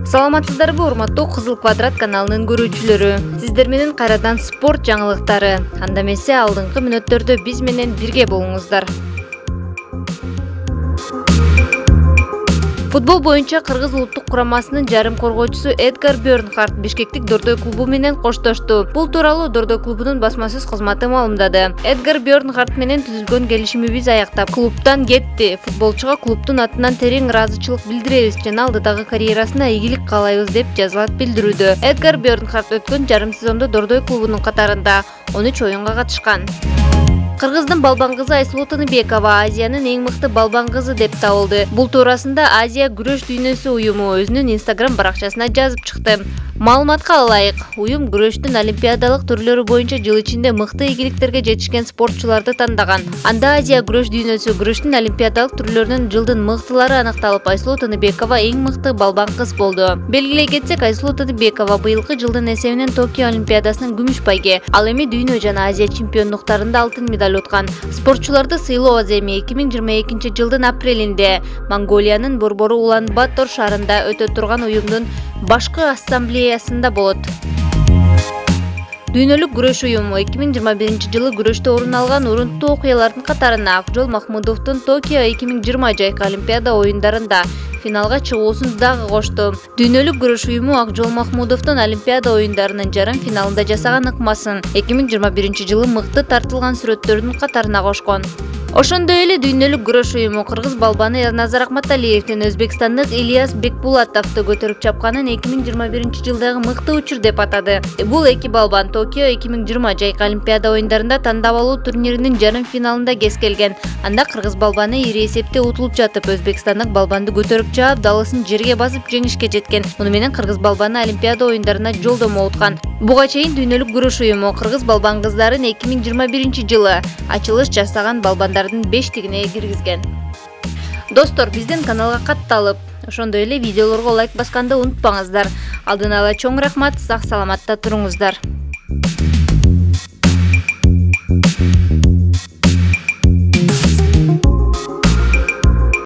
Саламатсыздарбы, урматтуу Кызыл Квадрат каналынын көрүүчүлөрү. Сиздер менен кайрадан спорт жаңылыктары. Анда эмесе алдыңкы мүнөттөрдө биз менен бирге болуңуздар. Футбол боюнча Кыргыз улуттук курамасынын жарым коргоочусу Эдгар Бернхард Бишкектик Дордой клубу менен коштошту. Бул тууралуу Дордой клубунун басмасөз кызматы маалымдады. Эдгар Бернхард менен түзүлгөн келишимибиз аяктап, клубтан кетти. Футболчуга клубтун атынан терең ыраазычылык билдиребиз жана алдыдагы карьерасына ийгилик каалайбыз деп жазылат билдирүүдө. Эдгар Бернхард өткөн жарым сезондо Дордой клубунун катарында 13 оюнга катышкан. Кыргыздын балбан кызы Айсулуу Тыныбекова Азиянын эң мыкты балбан кызы деп табылды. Бул туурасында Азия күрөш дүйнөсү уюму өзүнүн Instagram баракчасына жазып чыкты. Маалыматка ылайык, уюм күрөштүн олимпиадалык түрлөрү боюнча жыл ичинде мыкты ийгиликтерге жетишкен спортчуларды тандаган. Анда Азия күрөш дүйнөсү күрөштүн олимпиадалык түрлөрүнүн жылдын мыктылары аныкталып, Айсулуу Тыныбекова эң мыкты балбан кыз болду. Белгилей кетсек, Айсулуу Тыныбекова быйылкы жылдын эсебинен Токио олимпиадасынын күмүш байге, ал эми дүйнө жана Азия чемпиондуктарында алтын медаль уткан. Спортчуларды сыйлоо эми 2022 жылдын апрелинде Монголиянын борбору Улан-Батор шаарында өтө турган уюмдун башкы ассамблеясында болот. Дүйнөлүк күрөш уюму 2021 жылы күрөштө орун алган урунттуу окуялардын катарына Акжол Махмудовдун Токио 2020 жайкы олимпиада оюндарында финалга чыгуусун дагы кошту. Дүйнөлүк күрөш уюму Акжол Махмудовдун олимпиада оюндарынын жарым финалында жасаган ыкмасын 2021 жылы мыкты тартылган сүрөттөрдүн катарына кошкон. Ошондой эле дүйнөлүк күрөш уюму кыргыз балбаны Назар Акматалиевдин өзбекстандык Ильяс Бекбулатовду көтөрүп чапканын 2021 жылдагы мыкты учур деп атады. Бул эки балбан Токио 2020 жайкы олимпиада оюндарында тандап алуу турниринин жарым финалында кез келген. Анда кыргыз балбаны ири эсепте утулуп жатып, өзбекстандык балбанды көтөрүп чаап, далысын жерге басып жеңишке жеткен. Муну менен кыргыз балбаны олимпиада оюндарына жолдомо уткан. Буга чейин дүйнөлүк күрөш уюму кыргыз балбан кыздарын 2021 жылы ачылыш жасаган балбандардын 5-тигине киргизген. Достор, биздин каналга катталып, ошондой эле видеолорго лайк басканды унутпаңыздар. Алдын ала чоң рахмат, сак саламатта туруңуздар.